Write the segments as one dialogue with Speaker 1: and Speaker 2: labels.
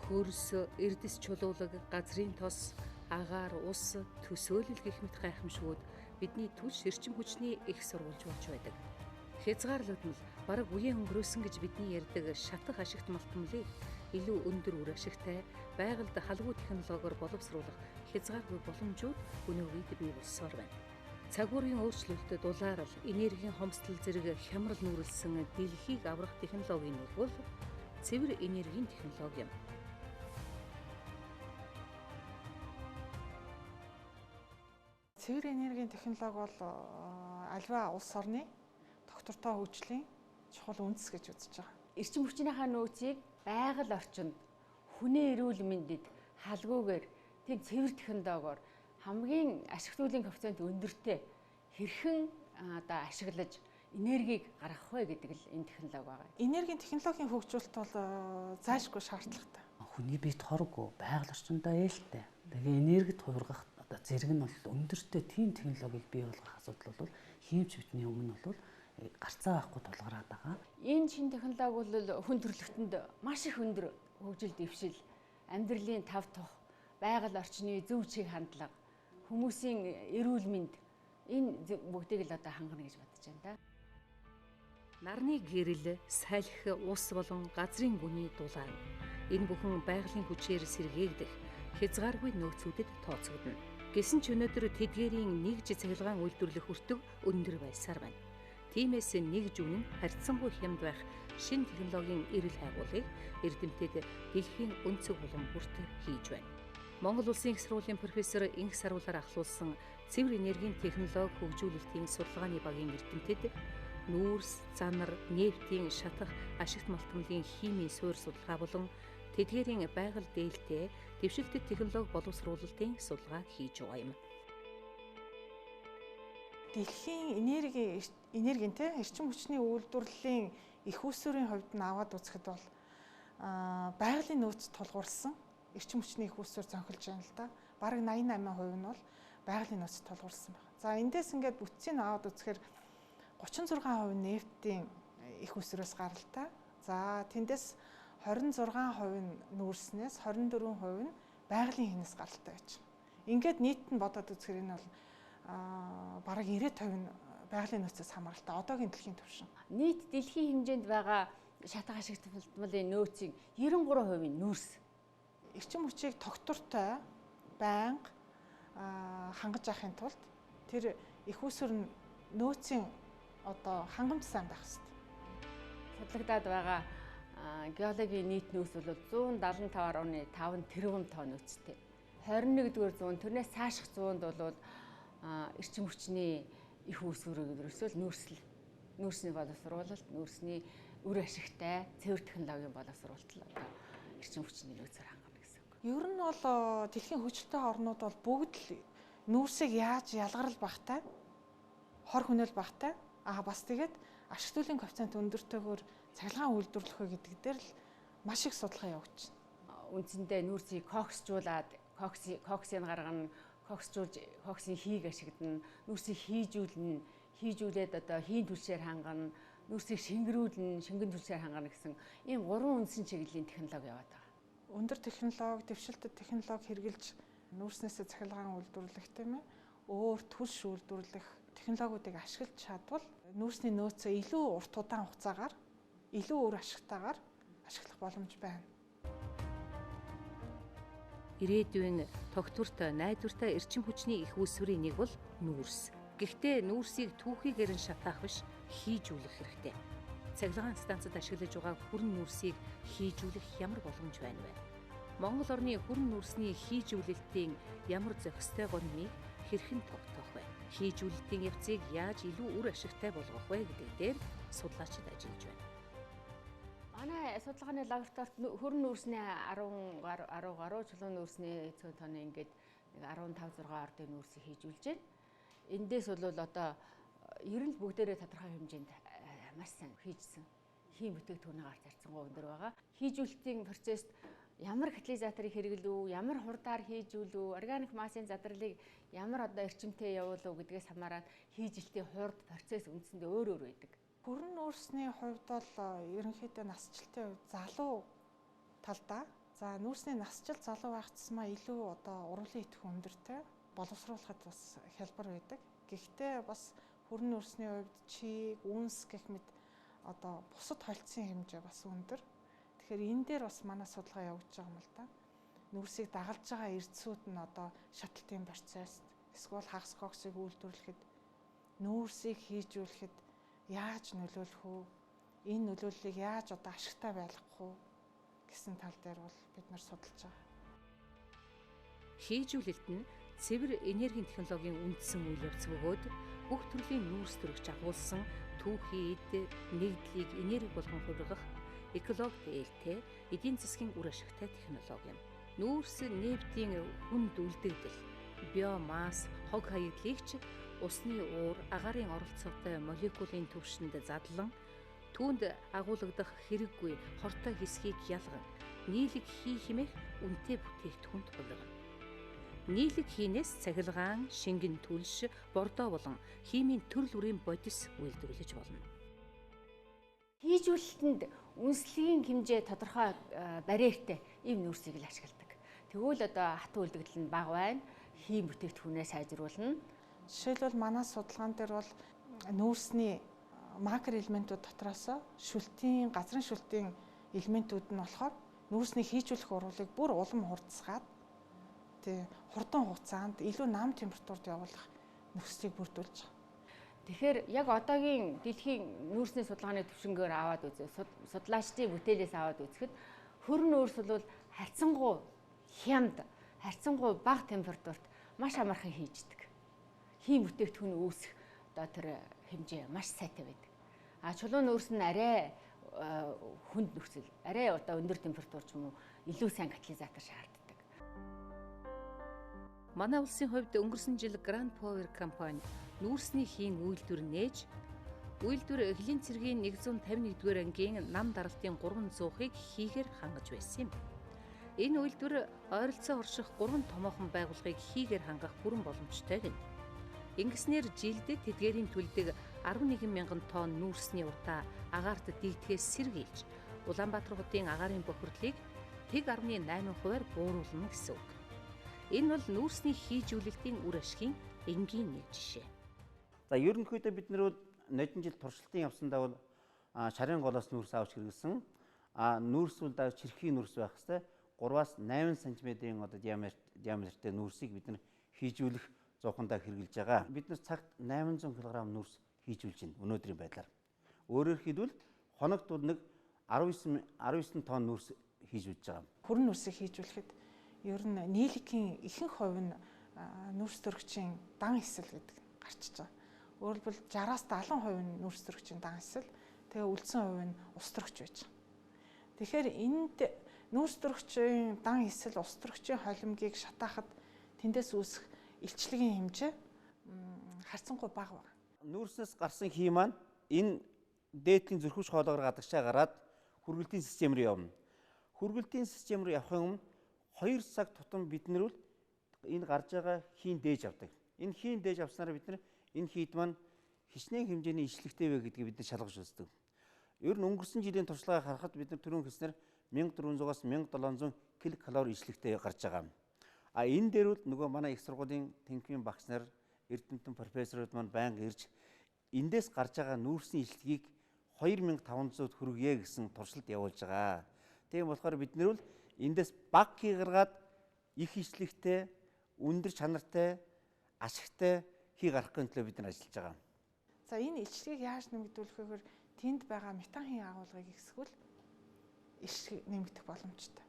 Speaker 1: хөрс, эрдэс чулуулаг, газрын тос, агаар, ус, төсөөлөл гэх мэт гайхамшгууд бидний түлш эрчим хүчний их сурвалж болж байдаг. Хязгаарлагдмал бараг үеийн өнгөрөөсөн гэж бидний ярьдаг шатах ашигт малтмлыг илүү өндөр үр ашигтай байгальд халгүй технологиор боловсруулах хязгааргүй боломжууд өнөө үед бий болсоор байна. Цагуурын өөрчлөлтөд дулаарл, энергийн хомсдол зэрэг хямрал нүүрлсэн дэлхийг аврах технологийн нэг бол цэвэр энергийн технологи юм.
Speaker 2: Цэвэр энергийн технологи бол альва улс орны доктортой хөгжлийн чухал үндэс гэж үзэж байгаа.
Speaker 3: Эрчим хүчнийхаа нөөцийг байгаль орчинд хүний эрүүл мэндэд халгүйгээр тийм цэвэр технологиор хамгийн ашиглуулын коэффициент өндөртэй хэрхэн ашиглаж энергийг гаргах вэ гэдэг л энэ технологи байгаа.
Speaker 2: Энергийн технологийн хөгжүүлэлт бол заашгүй шаардлагатай.
Speaker 4: Хүний биед хоргүй, байгаль орчиндөө ээлтэй. Тэгээ энергид хувиргах зэрэг нь бол өндөртэй тийм технологиг бий болгох асуудал бол хиймч битний өмнө бол гарцаа байхгүй тулгараад байгаа.
Speaker 3: Энэ шинэ технологи бол хүн төрөлхтөнд маш их өндөр хөгжил дэвшил, амьдралын тав тух, байгаль орчны зөв чиг хандлага, хүмүүсийн эрүүл мэнд энэ бүгдийг л хангана гэж бодож байна да.
Speaker 1: Нарны гэрэл, салхи, ус болон газрын гүний дулаан. Энэ бүхэн байгалийн хүчээр сэргээгдэх хязгааргүй нөөцүүдэд тооцогдно. Гэсэн ч өнөөдөр тэдгээрийн нэгж цахилгаан үйлдвэрлэх өртөг өндөр байсаар байна. Тиймээс нэгж үнэн харьцангуй хямд байх шинэ технологийн эрэл хайгуулыг эрдэмтэд дэлхийн өнцөг булан бүрт хийж байна. Монгол Улсын их сургуулийн профессор Инх Саруулаар ахлуулсан цэвэр энергийн технологи хөгжүүлэлтийн судалгааны багийн эрдэмтэд нүүрс, занар, нефтийн шатах ашигт малтмлын химийн суурь судалгаа болон тэдгээрийн байгаль дээлтэй дэвшилтэт технологи боловсруулалтын судалгаа хийж байгаа юм.
Speaker 2: Дэлхийн энергийн эрчим хүчний үйлдвэрлэлийн их үүсвэрийн хувьд нь аваад үзэхэд бол байгалийн нөөц тулгуурсан эрчим хүчний их үүсвэр зөнхөлж байна л да. Бараг 88% нь бол байгалийн нөөц тулгуурсан байна. За эндээс ингээд бүтцийг аваад үзэхээр 36% нефтийн их үүсвэрээс гаралтай. За тэндээс 26% нь нүүрснээс 24% нь байгалийн хинээс гаралтай гэж. Ингээд нийт нь бодоод үзэхээр энэ бол бараг 90% нь байгалийн нөөцөөс хамааралтай одоогийн дэлхийн түвшин.
Speaker 3: Нийт дэлхийн хэмжээнд байгаа шатах ашигт малтмлын нөөцийн 93% нь нүүрс.
Speaker 2: Эрчим хүчийг тогтвортой байнга хангаж авахын тулд тэр их үүсвэр нөөцийн хангамж сайн байх хэрэгтэй.
Speaker 3: Судлагдаад байгаа геологийн нийт нөөц бол 175.5 тэрбум тонн нөөцтэй. 21-р зуунд тэрнээс цааших зуунд бол эрчим хүчний их үүсвэрийг ерөөсөө нүүрсний боловсруулалт, нүүрсний үр ашигтай цэвэр технологийн боловсруулалт эрчим хүчний нөөцөөр хангана гэсэн үг.
Speaker 2: Ер нь бол дэлхийн хөгжилтэй орнууд бол бүгд л нүүрсийг яаж ялгарл багтай, хор хүнэл багтай, бас тэгээд ашиглуулын коэффициент өндөртэйгээр цахилгаан үйлдвэрлэх вэ гэдэг дээр л маш их судалгаа явагдаж байна.
Speaker 3: Үндсэндээ нүүрсийг коксжуулаад, коксыг гаргана, коксын хийг ашиглана, нүүрсийг хийжүүлээд хийн түлшээр хангана, нүүрсийг шингэн түлшээр хангана гэсэн ийм 3 үндсэн чиглэлийн технологи яваад байгаа.
Speaker 2: Өндөр технологи, дэвшилтэт технологи хэрэгжилж нүүрснээсээ цахилгаан үйлдвэрлэх тийм ээ, өөр түлш үйлдвэрлэх технологиудыг ашиглаж чадвал нүүрсний нөөцөө илүү урт удаан хугацаагаар, илүү өөр ашигтайгаар ашиглах боломж байна.
Speaker 1: Ирээдүйн тогтвортой, найдвартай эрчим хүчний их үүсвэрийн нэг бол нүүрс. Гэхдээ нүүрсийг түүхийгээр нь шатаах биш, хийжүүлэх хэрэгтэй. Цахилгаан станцад ашиглаж байгаа хүрэн нүүрсийг хийжүүлэх ямар боломж байна вэ? Монгол орны хүрэн нүүрсний хийжүүлэлтийн ямар зохистой гонмыг хэрхэн тогтоох вэ? Хийжүүлэлтийн явцыг яаж илүү үр ашигтай болгох вэ гэдэг дээр судлаачид ажиллаж байна.
Speaker 3: Манай судалгааны лабораторид хүрэн нүүрсний 10 гаруй чулуун нүүрсний цөөн тооны ингээд 15-6 ордын нүүрсийг хийжүүлж байна. Эндээс бол ер нь бүгдээрээ тодорхой хэмжээнд маш сайн хийжсэн. Хийм бүтээгдэхүүнээ гарч зарцсангүй өндөр байгаа. Хийжүүлэлтийн процесст ямар катализаторыг хэрэглэв, ямар хурдаар хийжүүлв, органик массын задралыг ямар эрчимтэй явуулв гэдгээс хамаарат хийжилтийн хурд процесс үндсэндээ өөр байдаг.
Speaker 2: Хүрэн нүүрсний хувьд бол ерөнхийдөө насжилтын хувьд залуу талдаа За нүүрсний насжилт залуу байх тусмаа илүү одоо урлын идэвх өндөртэй боловсруулахад бас хялбар байдаг. Гэхдээ бас хүрэн нүүрсний хувьд чийг, үнс гэх мэт одоо бусад холцсон хэмжээ бас өндөр. Тэгэхээр энэ дээр бас манай судалгаа явагдаж байгаа юм л да. Нүүрсийг дагалж байгаа эрдсүүд нь одоо шаталтын процесс эсвэл хагас коксыг үйлдвэрлэхэд нүүрсийг хийжүүлэхэд яаж нөлөөлөх вэ? Энэ нөлөөллийг яаж одоо ашигтай байлгах вэ гэсэн тал дээр бол бид нар судалж байгаа.
Speaker 1: Хийжүүлэлт нь цэвэр энергийн технологийн үндсэн үйл явц бөгөөд бүх төрлийн нүүрс төрөгч агуулсан түүхий эд нэгдлийг энерги болгон хувиргах экологи ээлтэй эдийн засгийн үр ашигтай технологи юм. Нүүрс нефтийн хүнд үлдэгдэл, биомасс, хог хаягдлыг ч усны уур, агаарын оролцоотой молекулын түвшинд задлан түүнд агуулгадах хэрэггүй хортой хэсгийг ялган нийлэг хий хэмээх үнэтэй бүтээгдэхүүнт хувиргана. Нийлэг хийнээс цахилгаан, шингэн түлш, бордоо болон химийн төрөл бүрийн бодис үйлдвэрлэж болно.
Speaker 3: Хийжүүлэлтэнд үнслэгийн хэмжээ тодорхой барьертай ийм нүүрсийг л ашигладаг. Тэгвэл одоо хатуу үлдэгдэл нь бага байна. Хийм бүтээгдэхүүнээ сайжруулна.
Speaker 2: Жишээлбэл манай судалгаан дээр бол нүүрсний макро элементүүд дотроос шүлтийн, газрын шүлтийн элементүүд нь болохоор нүүрсний хийжүүлэх урвалыг бүр улам хурдсгаад хурдан хугацаанд илүү нам температурт явуулах нөхцөлийг бүрдүүлж байгаа.
Speaker 3: Тэгэхээр яг одоогийн дэлхийн нүүрсний судалгааны төвшингээр аваад үзээ. Судлаачдын бүтээлээс аваад үзэхэд хөрөн нүүрс бол харьцангуй хямд, харьцангуй бага температурт маш амархан хийждэг. Хийм бүтээгдэхүүн үүсэх одоо тэр хэмжээ маш сайтай байдаг. Чулуун нүүрс нь арай хүнд нөхцөл, арай одоо өндөр температур ч юм уу илүү сайн катализатор шаарддаг.
Speaker 1: Манай улсын хувьд өнгөрсөн жил Grand Power компани нүүрсний хийн үйлдвэр нээж, үйлдвэр Эхлэн цэргийн 151-р ангийн нам даралтын 300-ыг хийгээр хангаж байсан юм. Энэ үйлдвэр ойролцоо орших 3 томоохон байгууллагыг хийгээр хангах бүрэн боломжтой гэнэ. Ингэснээр жилд тэдгээрийн төлдөг 11,000 тонн нүүрсний утаа агаарт дийдгээс сэргийлж, Улаанбаатар хотын агаарын бохирдлыг тэг 18%-аар бууруулна гэсэн үг. Энэ бол нүүрсний хийжүүлэлтийн үр ашигын энгийн нэг жишээ.
Speaker 5: За ерөнхийдөө бид нэр нодон жил туршилтын явсандаа бол шарын голоос нүүрс авч хэрэглэсэн. Нүүрс бол даа чирхгийн нүүрс байх хэвээр 3-8 см-ийн одоо диаметртэй нүүрсийг бид нар хийжүүлэх зуухандаа хэрэгжилж байгаа. Бид нар цагт 800 кг нүүрс хийжүүлж байна өнөөдрийн байдлаар. Өөрөөр хэлбэл хоногт бол нэг 19 тонн нүүрс хийжүүлж байгаа.
Speaker 2: Хүрэн нүүрсийг хийжүүлэхэд ер нь нийлэгийн ихэнх хувь нь нүүрс төрөгчийн дан эсэл гэдэг гарчиж байгаа. Өөрөөр хэлбэл 60-аас 70% нь нүүрс төрөгчийн дан эсэл, тэгээ үлдсэн хувь нь ус төрөгч байж байгаа. Тэгэхээр энд нүүрс төрөгчийн дан эсэл, ус төрөгчийн холимгийг шатаахад тэндээс үүсэх илчлэгийн хэмжээ харьцангуй бага байна.
Speaker 5: Нүүрснээс гарсан хий маань энэ дээдлийн зүрхвч хоолойгоор гадагшаа гараад хүргэлтийн систем рүү явна. Хүргэлтийн систем рүү явахын өмнө 2 цаг тутам бид нар энэ гарч байгаа хийн дээж авдаг. Энэ хийн дээж авснараа бид нар энэ хийд маань хичнээн хэмжээний ишлэгтэй вэ гэдгийг бид нар шалгаж үздэг. Ер нь өнгөрсөн жилийн туршлагаа харахад бид нар түрүүн хэлснээр 1400-аас 1700 ккал ишлэгтэй гарч байгаа. Энэ дээр бол нөгөө манай их сургуулийн тэнхимийн багш нар, эрдэмтэн профессорууд маань байнга ирж эндээс гарч байгаа нүүрсний ишлэгийг 2500-д хүргье гэсэн туршилт явуулж байгаа. Тийм болохоор бид нэр бол эндээс баг хий гаргаад их ишлэгтэй, өндөр чанартай, ашигтай хий гаргахын төлөө бид нар ажиллаж байгаа.
Speaker 2: За энэ ичлэгийг яаж нэмэгдүүлэх вэ гэхээр тэнд байгаа метан хийн агуулгыг ихсгүүл ишлэг нэмэгдэх боломжтой.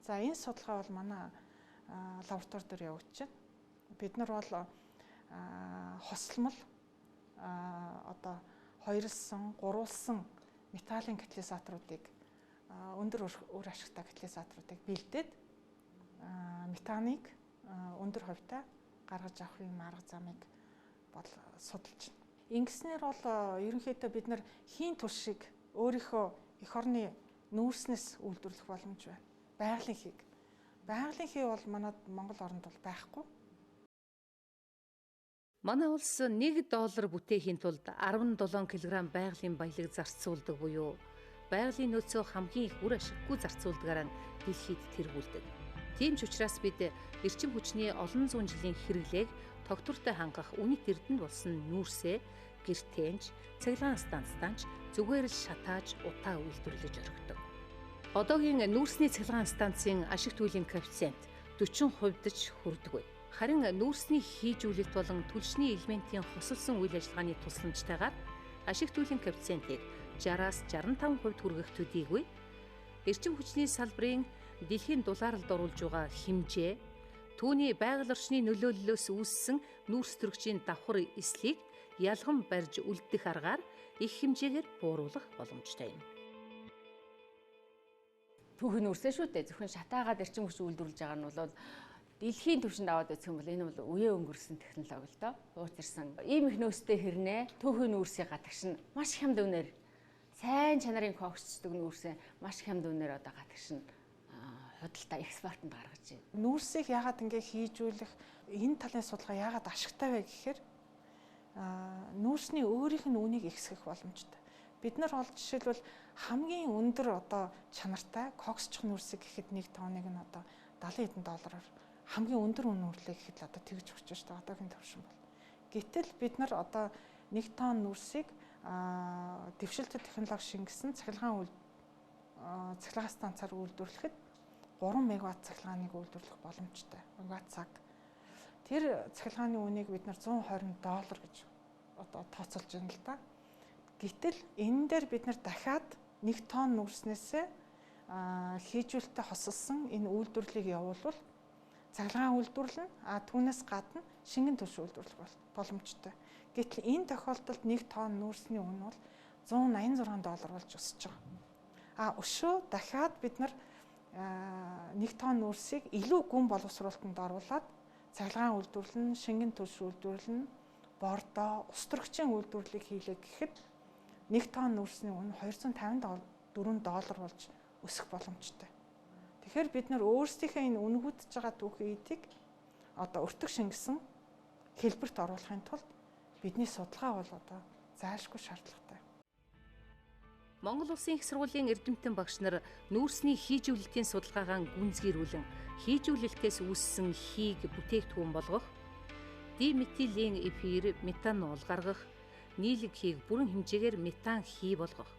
Speaker 2: За энэ судалгаа бол манай лаборатори дээр явагдаж байна. Бид нар бол хосолмол одоо хоёрлсон, гурвалсан металлын катализаторуудыг өндөр үр ашигтай катализаторуудыг бэлдээд метаныг өндөр хувьтай гаргаж авахын арга замыг бол судалж байна. Ингэснээр бол ерөнхийдөө бид нар хийн туршиг өөрийнхөө эх орны нүүрснээс үйлдвэрлэх боломж байна. Байгалийн хийг. Байгалийн хий бол манайд Монгол оронд бол байхгүй.
Speaker 1: Манай улс $1 бүтээхийн тулд 17 кг байгалийн баялаг зарцуулдаг буюу байгалийн нөөцөө хамгийн их үр ашиггүй зарцуулдгаараа дэлхийд тэргүүлдэг. Тийм ч учраас бид эрчим хүчний олон зуун жилийн хэрэглээг тогтвортой хангах үнэт эрдэнэ болсон нүүрсээ гэртeenч, цахилгаан станцтаач зүгээр л шатааж утаа үйлдвэрлэж орхидог. Одоогийн нүүрсний цахилгаан станцын ашигт үйлийн коэффициент 40% ч хүрдэггүй. Харин нүүрсний хийжүүлэлт болон түлшний элементийн хосолсон үйл ажиллагааны тусламжтайгаар ашигт үйлийн коэффициентийг 60-аас 65% хүргэх төдийгүй эрчим хүчний салбарын дэлхийн дулаалд оруулж байгаа хэмжээ, түүний байгаль орчны нөлөөллөөс үүссэн нүүрс төрөгчийн давхар эслийг ялган барьж үлдэх аргаар их хэмжээгээр бууруулах боломжтой юм.
Speaker 3: Түүхэн нүүрсээ шүү дээ. Зөвхөн шатаагаад эрчим хүч үйлдвэрлэж байгаа нь бол дэлхийн түвшинд аваад үзэх юм бол энэ бол үеэ өнгөрсөн технологи л доо. Уучирсан. Ийм их нөөцтэй хэрнээ түүхэн нүүрсийн гадагш нь маш хямд үнээр сайн чанарын когсцдог нүүрсээ маш хямд үнээр одоо гадагш нь худалдаа экспортод гаргаж байна.
Speaker 2: Нүүрсийг яагаад ингэ хийжүүлэх энэ талын судалгаа яагаад ашигтай вэ гэхээр нүүрсний өөрийнх нь үнийг ихсгэх боломжтой. Бид нар бол жишээлбэл хамгийн өндөр одоо чанартай коксчих нүүрсийг гэхэд 1 тонныг нь одоо 70 хэдэн доллараар хамгийн өндөр үн үрлээ гэхэд л одоо тэгж өгч шүү дээ одоогийн төвшин бол. Гэтэл бид нар одоо 1 тонн нүүрсийг дэвшилтэт технологи шингэсэн цахилгаан станцаар үйлдвэрлэхэд 3 мегаватт цахилгааныг үйлдвэрлэх боломжтой. Мегаватт цаг. Тэр цахилгааны үнийг бид нар $120 гэж одоо тооцоолж байна л да. Гэтэл энэ дээр бид нар дахиад 1 тонн нүүрснээсээ хийжүүлэлтэд хосолсон энэ үйлдвэрлэлийг явуулвал цахилгаан үйлдвэрлэн түүнээс гадна шингэн түвш үйлдвэрлэх боломжтой. Гэтэл энэ тохиолдолд 1 тонн нүүрсний үн бол $186 болж өсөж байгаа. Өшөө дахиад бид нар 1 тонн нүүрсийг илүү гүн боловсруулалтанд оруулаад цахилгаан үйлдвэрлэн, шингэн түвш үйлдвэрлэн, бордоо, ус төрөгчийн үйлдвэрлэлийг хийлээ гэхэд 1 тонн нүүрсний үн $254 болж өсөх боломжтой. Тэгэхээр бид нар өөрсдийнхөө энэ үнгүүдж байгаа түүхий эдийг одоо өртөг шингэсэн хэлбэрт оруулахын тулд бидний судалгаа бол одоо зайлшгүй шаардлагатай.
Speaker 1: Монгол Улсын их сургуулийн эрдэмтэн багш нар нүүрсний хийжүүлэлтийн судалгаагаа гүнзгийрүүлэн хийжүүлэлтээс үүссэн хийг бүтээгдэхүүн болгох, диметилийн эфир метанол гаргах, нийлэг хийг бүрэн хэмжээгээр метан хий болгох,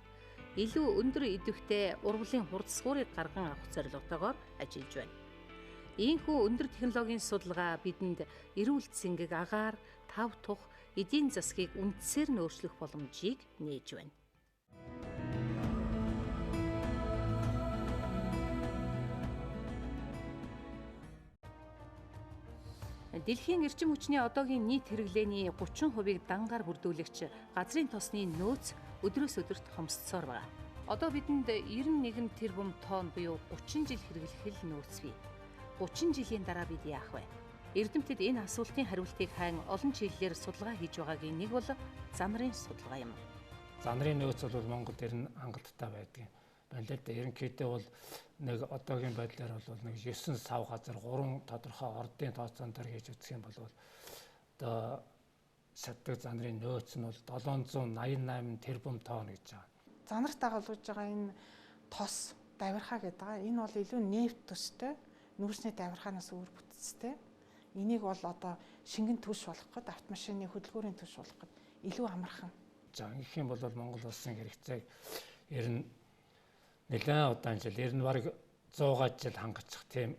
Speaker 1: илүү өндөр идэвхтэй ургалын хурцлуурыг гарган авах зорилготойгоор ажиллаж байна. Ийхүү өндөр технологийн судалгаа бидэнд эрүүл цэнгэг агаар, тав тух, эдийн засгийг үндсээр нь өөрчлөх боломжийг нээж байна. Дэлхийн эрчим хүчний одоогийн нийт хэрэглээний 30%-ийг дангаар бүрдүүлэгч газрын тосны нөөц өдрөөс өдөрт хомсдсоор байна. Одоо бидэнд 91 тэрбум тонн буюу 30 жил хэрэглэх нөөц бий. 30 жилийн дараа бид яах вэ? Эрдэмтэд энэ асуултын хариултыг хайн олон чиглэлээр судалгаа хийж байгаагийн нэг бол зан нарын судалгаа юм.
Speaker 6: Зан нарын нөөц бол Монголд ер нь хангалттай байдаг. Байлаа да ерөнхийдөө бол нэг одоогийн байдлаар бол нэг 9 сав газар 3 тодорхой ордын тооцоон дээр хийж үзэх юм бол одоо шатдаг зан нарын нөөц нь бол 788 тэрбум тонн гэж байгаа.
Speaker 2: Зан нарт дагуулж байгаа энэ тос давирхаа гэдэг байгаа. Энэ бол илүү нефт төстэй, нүүрсний давирхаанаас өөр бүтцтэй. Энийг бол одоо шингэн түвш болгоход, автомашины хөдөлгүүрийн түвш болгоход илүү амархан.
Speaker 6: За ингэх юм бол Монгол улсын хэрэгцээг ер нь нэлээд удаан жил ер нь бараг 100 жил хангачих тийм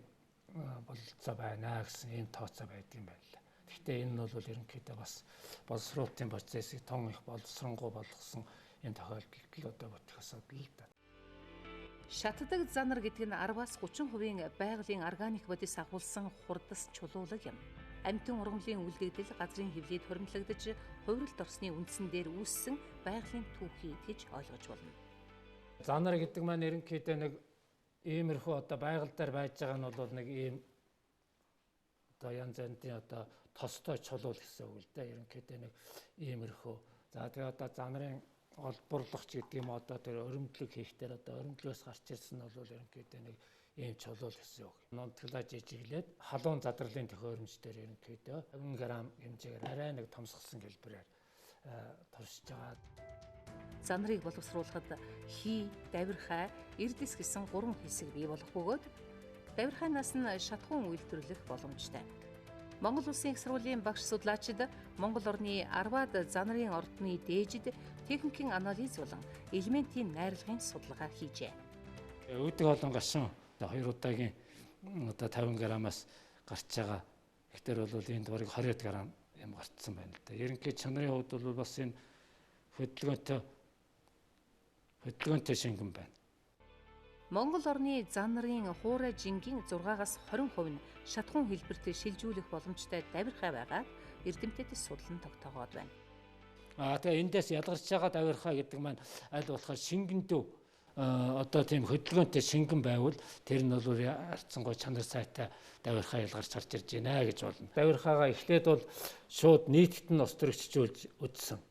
Speaker 6: бололцоо байна гэсэн ийм тооцоо байдсан байна. Гэхдээ энэ нь бол ерөнхийдөө бас боловсруулалтын процессыг том их боловсронгуй болгосон энэ тохиолдолд одоо бодох асуудал л да.
Speaker 1: Шатдаг зан нар гэдэг нь 10-аас 30% байгалийн органик бодис агуулсан хурдас чулуулаг юм. Амьтан ургамлын үлдэгдэл газрын хөвлөд хуримтлагдаж хувиралт орсны үндсэн дээр үүссэн байгалийн түүхий гэж ойлгож болно.
Speaker 6: Зан нар гэдэг маань ерөнхийдөө нэг иймэрхүү одоо байгаль дээр байж байгаа нь бол нэг ийм одоо янз янзын одоо тостой чулуул гэсэн үг л дээ. Ерөнхийдөө нэг иймэрхүү. За тэгээ одоо зан нарын олборлогч гэдэг юм одоо тэр өрөмдлөг хийхдээ одоо өрөмдлөөс гарч ирсэн нь бол ерөнхийдөө нэг ийм чулуул гэсэн үг. Нунтглаж ижиглээд халуун задралын төхөөрөмж дээр ерөнхийдөө 50 г хэмжээгээр арай нэг томсгосон гэлбэрээр туршиж байгаа.
Speaker 1: занрыг боловсруулахад хий, давирхай, эрдэс гэсэн 3 хэсэг бий болох бөгөөд давирхайнаас нь шатхуун үйлдвэрлэх боломжтой. Монгол Улсын их сургуулийн багш судлаачид Монгол орны 10-аад занрын ордны дээжид техникийн анализ болон элементийн найрлагын судалгаа хийжээ.
Speaker 6: Өөдөг олон гашуун 2 удаагийн 50 граммаас гарч байгаа. Гэхдээ бол энэ дуурайг 20 грамм юм гарцсан байна л да. Ерөнхий чанарын хувьд бол бас энэ хөдөлгөөнтэй шингэн байна.
Speaker 1: Монгол орны зан нарын хуурай жингийн 6-аас 20% нь шатхуун хэлбэрт шилжүүлэх боломжтой давирхай байгаад эрдэмтэд судлан тогтоогоод байна.
Speaker 6: Тэгээ эндээс ялгарч байгаа давирхай гэдэг маань аль болохоор шингэндүү одоо тийм хөдөлгөөнтэй шингэн байвал тэр нь бол харьцангуй чанар сайтай давирхай ялгарч харж ирж байна гэж болно. Давирхайгаа эхлээд бол шууд нийтд нь острогчжүүлж үтсэн.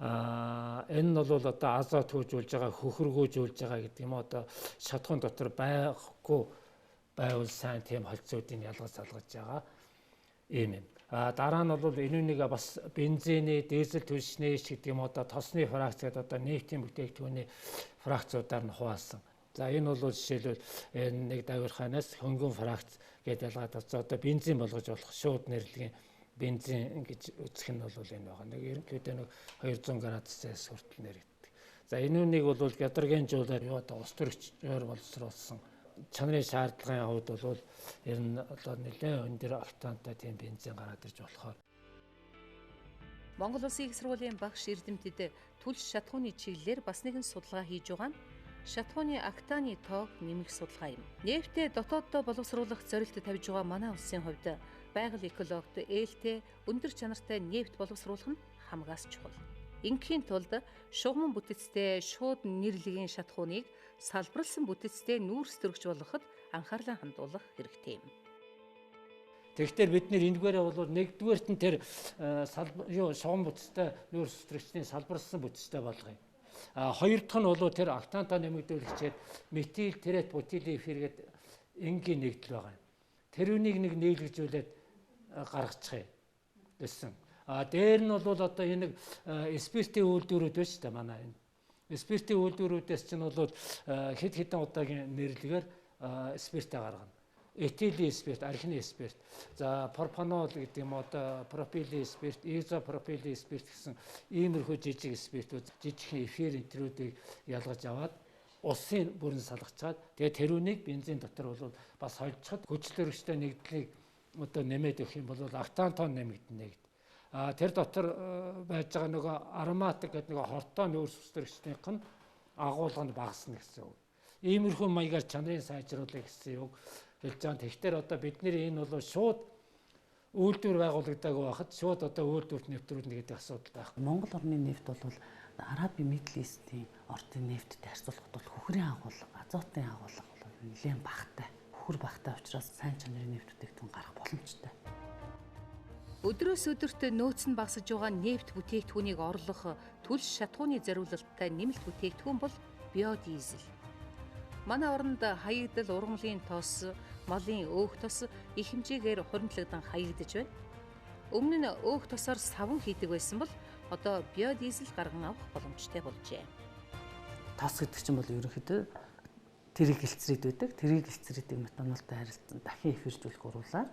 Speaker 6: Энэ нь бол одоо азот хөөжүүлж байгаа, хөхргөөжүүлж байгаа гэдэг юм одоо шатхуун дотор байхгүй байвал сайн тийм холцоодыг ялгаж салгаж байгаа юм. Дараа нь бол энүүнийг бас бензиний, дизель түлшнээс гэдэг юм одоо тосны фракц гэдэг одоо нефтийн бүтээгдэхүүний фракцуудаар нь хуваалсан. За энэ бол жишээлбэл нэг давирхайнаас хөнгөн фракц гэдэг ялгаад одоо бензин болгож болох шууд нэрлэгийн бензин гэж үзэх нь бол энэ байгаа. Нэг ерөнхийдөө нэг 200 градусаас хүртэл нэрэгддэг. За энүүнийг бол гядаргинжуулаад юу одоо ус төрөгчөөр боловсруулсан чанарын шаардлагын хувьд бол ер нь одоо нэлээд өндөр октантай тийм бензин гараад ирж болохоор
Speaker 1: Монгол Улсын их сургуулийн багш эрдэмтэд түлш шатхууны чиглэлээр бас нэгэн судалгаа хийж байгаа нь шатхууны октаны тоог нэмэх судалгаа юм. Нефтээ дотооддоо боловсруулах зорилт тавьж байгаа манай улсын хувьд байгаль экологт ээлтэй өндөр чанартай нефт боловсруулах нь хамгаас чухал. Ингийн тулд шугамн бүтэцтэй шууд нэрлэгийн шатхууныг салбарлсан бүтэцтэй нүүрс төрөгч болгоход анхаарлаа хандуулах хэрэгтэй юм.
Speaker 6: Тэгэхээр бид нэр эндгээрээ бол нэгдүгээрт нь тэр шугам бүтэцтэй нүүрс төрөгчний салбарлсан бүтэцтэй болгоё. Хоёр дахь нь бол тэр октантаа нэмэгдүүлэгчээр метил терет бутилин эфир гэдэг энгийн нэгдэл байгаа юм. Тэр үнийг нэг нийлгэжүүлээд гаргачих гэсэн. Дээр нь бол одоо энэ спиртийн үйлдвэрүүд байна шүү дээ манай энэ. Спиртийн үйлдвэрүүдээс чинь бол хэд хэдэн удаагийн нэрлэгээр спиртээ гаргана. Этилийн спирт, архины спирт, за пропанол гэдэг юм одоо пропилен спирт, изопропилен спирт гэсэн иймэрхүү жижиг спиртүүд, жижигхэн эфир энтрүүдийг ялгаж аваад усын бүрэн салгачаад тэгээд тэрүүнийг бензин дотор бол бас холжчиход хүчлөрөгчтэй нэгдлийг одоо нэмээд өгөх юм бол октан тон нэмэгдэнэ гэдэг. Тэр дотор байж байгаа нөгөө ароматик гэдэг нөгөө хортой нүүрс хүчлөрөгчнийх нь агуулганд багасна гэсэн үг. Иймэрхүү маягаар чанарын сайжруулах гэсэн үг хэлж байгаа. Тэгэхээр одоо бидний энэ бол шууд үйлдвэр байгуулагдаагүй байхад шууд одоо үйлдвэрт нэвтрүүлнэ гэдэг асуудал байх.
Speaker 4: Монгол орны нефт бол Араби Middle East-ийн ордын нефттэй харьцуулахад бол хөхрийн агуулга, азотын агуулга бол нэлээд багатай. Хөхөр багатай учраас сайн чанарын нефт бүтээгдэхүүн гарах боломжтой.
Speaker 1: Өдрөөс өдөрт нөөц нь багасж байгаа нефт бүтээгдэхүүнийг орлох түлш шатхууны зориулалттай нэмэлт бүтээгдэхүүн бол биодизель. Манай оронд хаягдал ургамлын тос, малын өөх тос их хэмжээгээр хуримтлагдан хаягдж байна. Өмнө нь өөх тосоор саван хийдэг байсан бол одоо биодизель гарган авах боломжтой болжээ.
Speaker 4: Тос гэдэг чинь бол ерөнхийдөө тэрэг гэлцрээд байдаг. Тэрэг гэлцрээдэг метанолтой харилцан дахин эфиржүүлэх уруулаар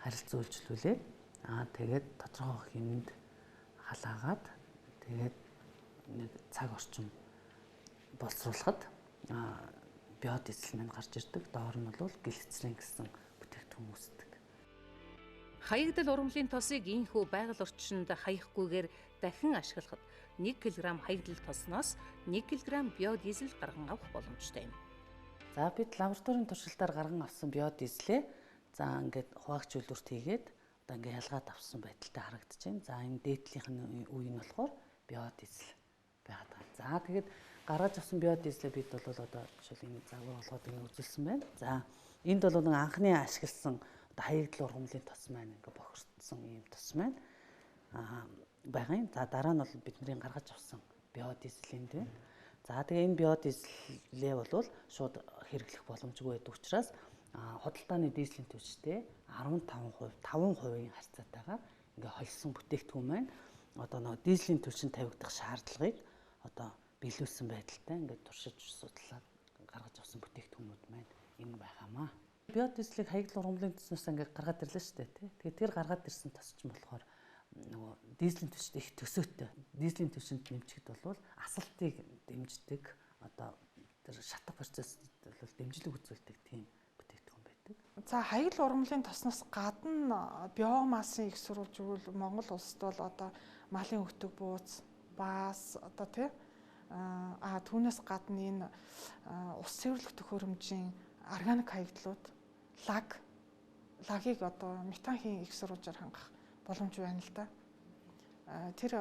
Speaker 4: харилцан үйлчлүүлээд тэгээд тодорхой хэмнэнд халаагаад тэгээд нэг цаг орчим боловсруулахад биодизель маань гарч ирдэг. Доор нь бол гэлцрийн гэсэн бүтээгдэхүүн үүсдэг.
Speaker 1: Хаягдал ургамлын тосыг ийхүү байгаль орчинд хаягахгүйгээр дахин ашиглахад 1 кг хаягдал тосноос 1 кг биодизель гарган авах боломжтой юм.
Speaker 4: За бид лабораторийн туршилтаар гарган авсан биодизлээ ингээд хуваагч үйлдвэрт хийгээд одоо ингээд ялгаад авсан байдалтай харагдаж байна. За энэ дээдлийнх нь үе нь болохоор биодизель байгаад байна. За тэгээд гаргаж авсан биодизлээ бид бол одоо жишээл энэ загвар болгоод ингээд үзүүлсэн байна. За энд бол нэг анхны ашигласан хаягдал ургамлын тос маань ингээд бохирдсон ийм тос маань байгаа юм. За дараа нь бол бидний гаргаж авсан биодизелийн дээ. За тэгээ энэ биодизлээ бол шууд хэрэглэх боломжгүй байдаг учраас худалдааны дизелийн түвштэй 15%, 5%-ийн харьцаатайгаар ингээ холсон бүтээгдэхүүн маань одоо нэг дизелийн түвшинд тавигдах шаардлагыг одоо биелүүлсэн байдалтай ингээд туршиж судлаад гаргаж авсан бүтээгдэхүүнүүд маань энэ байхамаа. Биодизелийг хаягдл ургамлын төснөөс ингээд гаргаад ирлээ шүү дээ тий. Тэгэхээр тэр гаргаад ирсэн тос ч болохоор нөгөө дизелийн түвшинд их төсөөтэй. Дизелийн түвшинд нэмчихэд бол асалтыг дэмждэг одоо тэр шатах процессд бол дэмжлэг үзүүлдэг тийм бүтээгдэхүүн байдаг.
Speaker 2: За хаягдл ургамлын тосноос гадна биомассын их сурвалж өгвөл Монгол улсад бол одоо малын өтөг бууз, баас одоо тий түүнээс гадна энэ ус цэвэрлэх төхөөрөмжийн органик хаягдлууд лагийг одоо метанхийн их сурвалжаар хангах боломж байна л да. Тэр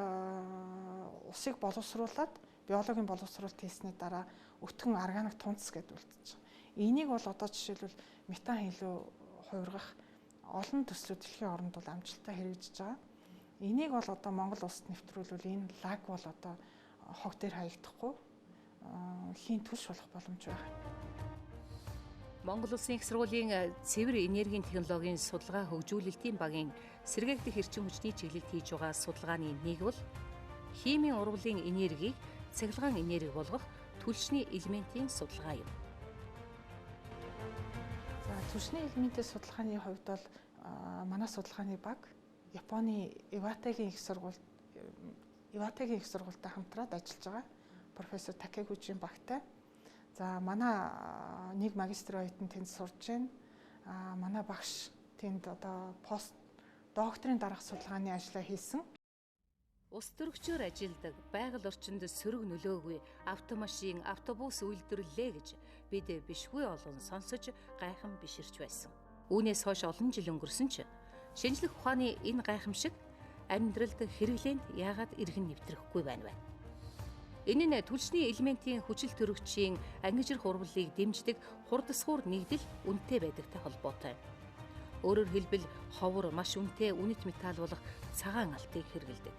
Speaker 2: усыг боловсруулад биологийн боловсруулалт хийсний дараа өтгөн органик тунцс гэдээ үлдчихэж байгаа. Энийг бол одоо жишээлбэл метан хилүү хувиргах олон төслүүд дэлхийн оронд бол амжилттай хэрэгжиж байгаа. Энийг бол одоо Монгол улсад нэвтрүүлвэл энэ лаг бол одоо хог дээр хаягдахгүй хийн түлш болох боломж байна.
Speaker 1: Монгол Улсын их сургуулийн цэвэр энергийн технологийн судалгаа хөгжүүлэлтийн багийн сэргээгдэх эрчим хүчний чиглэлд хийж байгаа судалгааны нэг бол химийн урвалын энергийг цахилгаан энерги болгох түлшний элементийн судалгаа юм.
Speaker 2: За түлшний элементийн судалгааны хувьд бол манай судалгааны баг Японы Иватегийн их сургуультай хамтраад ажиллаж байгаа. Профессор Такегучийн багтай. За манай нэг магистр оюутан тэнд сурж байна. Манай багш тэнд одоо пост докторийн дараах судалгааны ажлаа хийсэн.
Speaker 1: Ус төрөгчөөр ажилладаг, байгаль орчинд сөрөг нөлөөгүй автомашин, автобус үйлдвэрлэлээ гэж бид бишгүй олон сонсож гайхан биширч байсан. Үүнээс хойш олон жил өнгөрсөн ч шинжлэх ухааны энэ гайхамшиг амьдралд хэрэглээнд яагаад эргэн нэвтрэхгүй байна вэ? Энэ нь түлшний элементийн хүчил төрөгчийн ангижрах урвалыг дэмждэг хурдасгуур нэгдэл үнэтэй байдагтай холбоотой. Өөрөөр хэлбэл ховор маш үнэтэй үнэт металл болох цагаан алтыг хэрэглэдэг.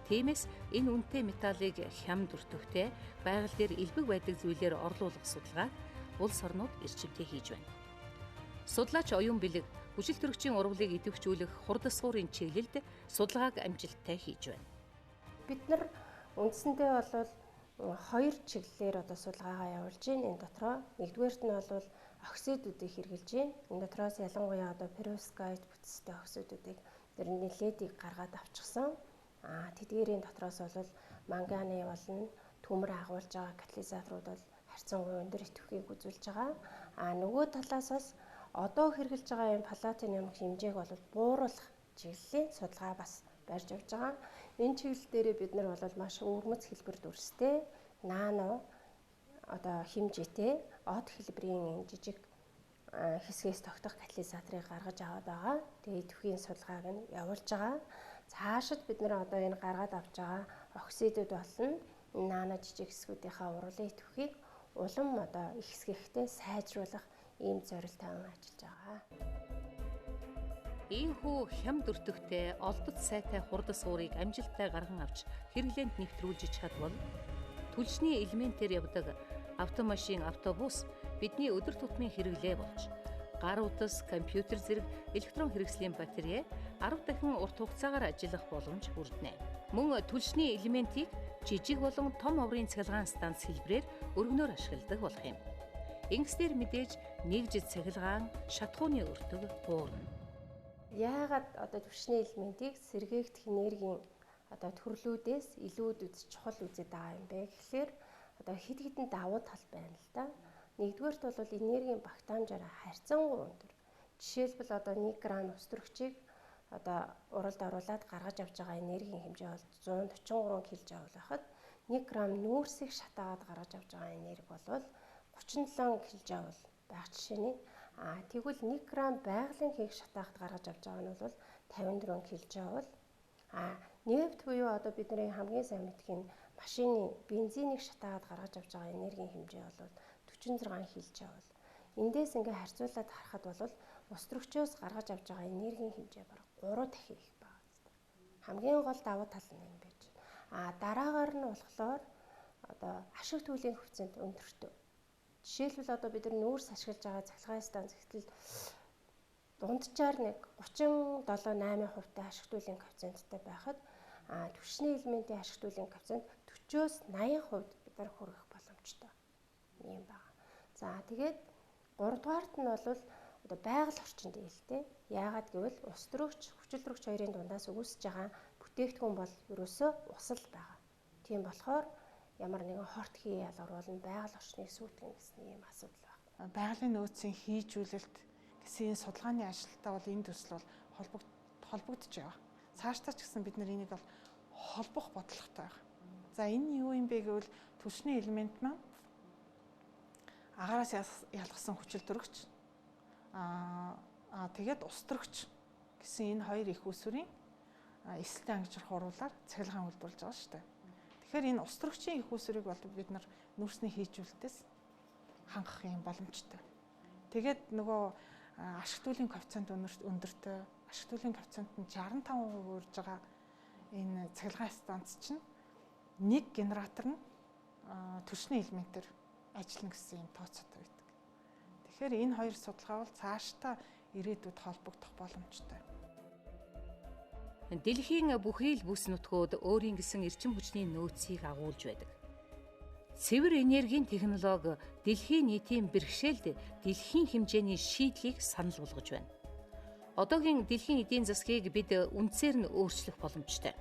Speaker 1: Тиймээс энэ үнэтэй металлыг хямд өртөгтэй байгаль дээр элбэг байдаг зүйлээр орлуулах судалгааг улс орнууд эрчимтэй хийж байна. Судлаач оюун бэлэг хүчил төрөгчийн урвалыг идэвхжүүлэх хурдасгуурын чиглэлд судалгааг амжилттай хийж байна.
Speaker 7: Бид нар үндсэндээ бол хоёр чиглэлээр одоо судалгаагаа явуулж байна. Энэ дотроо нэгдүгээрт нь бол оксидуудыг хэрэгжилж байна. Энэ дотроос ялангуяа одоо perovskite бүтцтэй оксидуудыг тэр нэлээдийг гаргаад авчихсан. Тэдгээрийн дотроос бол манганы болно, төмөр агуулж байгаа катализаторууд бол харьцангуй өндөр идэвхийг үзүүлж байгаа. Нөгөө талаас бас одоо хэрэгжилж байгаа энэ платинум хэмжээг бол бууруулах чиглэлийн судалгаа бас барьж явж байгаа. Энэ чиглэл дээр бид нар бол маш өвөрмөц хэлбэр дүрстэй нано одоо хэмжээтэй од хэлбэрийн жижиг хэсгээс тогтох катализаторыг гаргаж аваад байгаа. Тэгээ идэвхийн судалгааг нь явуулж байгаа. Цаашид бид нар одоо энэ гаргаад авч байгаа оксидууд болно. Нано жижиг хэсгүүдийнхаа урвалын идэвхийг улам одоо их хэсэгтэй сайжруулах ийм зорилт тавин ажиллаж байгаа.
Speaker 1: Ийхүү хямд өртөгтэй олдот сайтай хурдасгуурыг амжилттай гарган авч хэрэглээнд нэвтрүүлж чадвал түлшний элементээр явдаг автомашин, автобус бидний өдөр тутмын хэрэглээ болж гар утас, компьютер зэрэг электрон хэрэгслийн батарей 10 дахин урт хугацаагаар ажиллах боломж бүрднэ. Мөн түлшний элементийг жижиг болон том оврын цахилгаан станц хэлбэрээр өргөнөөр ашигладаг болох юм. Ингэснээр мэдээж нэгж цахилгаан, шатхууны өртөг буурна.
Speaker 7: Яагаад одоо түлшний элементийг сэргээгдэх энергийн одоо төрлүүдээс илүүд чухал үзэж байгаа юм бэ гэхлээр одоо хэд хэдэн давуу тал байна л да. Нэгдүгээрт бол энергийн багтаамжаараа харьцангуй өндөр. Жишээлбэл одоо 1 грамм ус төрөгчийг одоо уралд оруулаад гаргаж авч байгаа энергийн хэмжээ бол 143 кJ байхад 1 грамм нүүрсийг шатаагаад гаргаж авч байгаа энерги бол 37 кJ байх жишээний. Тэгвэл 1 грамм байгалийн хийг шатаахад гаргаж авч байгаа нь бол 54 кJ бол нефт буюу одоо бидний хамгийн сайн мэдх нь машины бензинийг шатаагаад гаргаж авч байгаа энергийн хэмжээ бол 46 кJ бол. Эндээс ингээ харьцуулаад харахад бол ус төрөгчөөс гаргаж авч байгаа энергийн хэмжээ бараг 3 дахин их байна. Хамгийн гол давуу тал нь юм байж. Дараагаар нь болохоор одоо ашиг төлөвийн коэффициент өндөртөө. Жишээлбэл одоо бид нар нүүрс ашиглаж байгаа цахилгаан станц гэтэл дунджаар нэг 37-8% ашиг төлөвийн коэффициенттэй байхад түвшний элементийн ашиг төлөвийн коэффициент 40-80% бид нар хүргэх боломжтой юм байна. За тэгээд 3 дугаарт нь бол одоо байгаль орчин дээлтэй. Яагаад гэвэл ус төрөгч, хүчил төрөгч хоёрын дундаас үүсэж байгаа бүтээгдэхүүн бол ерөөсөө ус л байгаа. Тийм болохоор ямар нэгэн хорт хий ялгар бол байгаль орчныг сүйтгэн гэсэн ийм асуудал байна.
Speaker 2: Байгалийн нөөцийн хийжүүлэлт гэсэн энэ судалгааны ажилтаа бол энэ төсөл бол холбогдож байгаа. Цаашдаа ч гэсэн бид энийг бол холбох бодлоготой байгаа. За энэ юу юм бэ гэвэл түлшний элемент маань агаараас ялгсан хүчил төрөгч тэгээд ус төрөгч гэсэн энэ хоёр их үүсвэрийн эсэлтийн ангижрах уруулаар цахилгаан үйлдвэрлэж байгаа шүү дээ. Тэгэхээр энэ ус төрөгчийн их үүсвэрийг бол бид нар нүүрсний хийжүүлэлтээс хангах юм боломжтой. Тэгээд нөгөө ашигтуулын коэффициент өндөртэй, ашигтуулын коэффициент нь 65% урж байгаа энэ цахилгаан станц чинь нэг генератор нь түлшний элементээр ажиллана гэсэн юм тооцоотой байдаг. Тэгэхээр энэ хоёр судалгаа бол цаашдаа ирээдүйд холбогдох боломжтой.
Speaker 1: Дэлхийн бүхий л бүс нутгууд өөрийн гэсэн эрчим хүчний нөөцийг агуулж байдаг. Цэвэр энергийн технологи дэлхийн нийтийн бэрхшээлд дэлхийн хэмжээний шийдлийг санал болгож байна. Одоогийн дэлхийн эдийн засгийг бид үндсээр нь өөрчлөх боломжтой.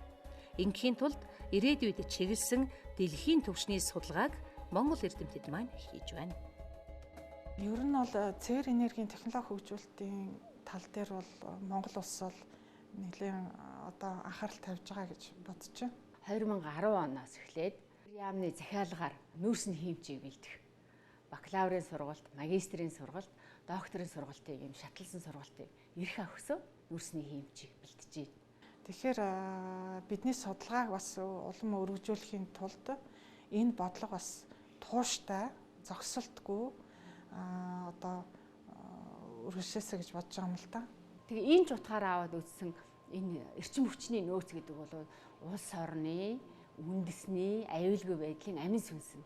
Speaker 1: Ингээхийн тулд ирээдүйд чиглэсэн дэлхийн түвшний судалгааг Монгол эрдэмтэд маань хийж байна.
Speaker 2: Ер нь бол цэвэр энергийн технологи хөгжүүлэлтийн тал дээр бол Монгол улс бол нэлээд одоо анхаарал тавьж байгаа гэж бодож байна.
Speaker 3: 2010 оноос эхлээд яамны захиалгаар нүүрсний хиймчийг бэлдэх. Бакалаврын сургалт, магистрийн сургалт, докторийн сургалтыг юм шатлсан сургалтыг эрх авахсан нүүрсний хиймчийг бэлтэж байна.
Speaker 2: Тэгэхээр бидний судалгааг бас улам өргөжүүлэхийн тулд энэ бодлого бас тууштай, зогсолтгүй одоо өргөжлөөсэй гэж бодож байгаа юм л да.
Speaker 3: Тэгээ энэ ч утгаараа аваад үзсэн энэ эрчим хүчний нөөц гэдэг бол улс орны үндэсний аюулгүй байдлын амин сүнс нь.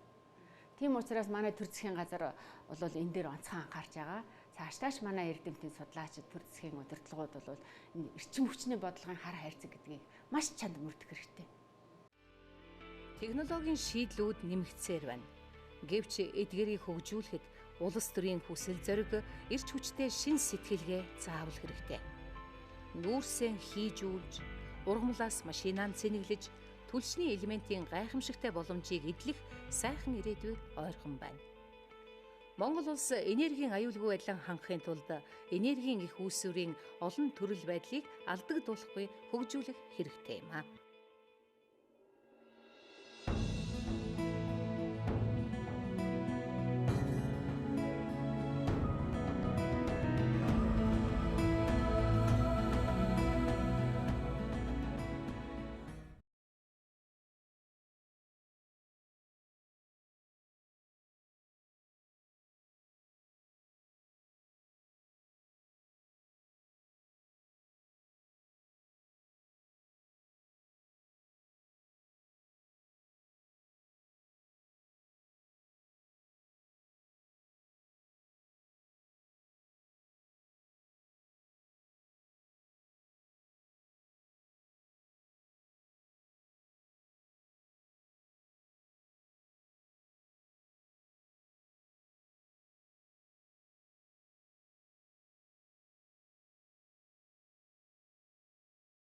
Speaker 3: Тийм учраас манай төр засгийн газар бол энэ дээр онцгой анхаарч байгаа. Цаашдаач манай эрдэмтний судлаачид төр засгийн удирдлагууд бол энэ эрчим хүчний бодлогын хар хайрцаг гэдгийг маш чанд мөрдөх хэрэгтэй.
Speaker 1: Технологийн шийдлүүд нэмэгдсээр байна. Гэвч эдгээрийг хөгжүүлэхэд улс төрийн хүсэл зориг, эрч хүчтэй шин сэтгэлгээ заавал хэрэгтэй. Нүүрсээ хийжүүлж, ургамлаас машинаар цэнэглэж, түлшний элементийн гайхамшигтай боломжийг эдлэх сайхан ирээдүй ойрхон байна. Монгол улс энергийн аюулгүй байдлаа хангахын тулд энергийн их үүсвэрийн олон төрөл байдлыг алдагдуулахгүй хөгжүүлэх хэрэгтэй юм а.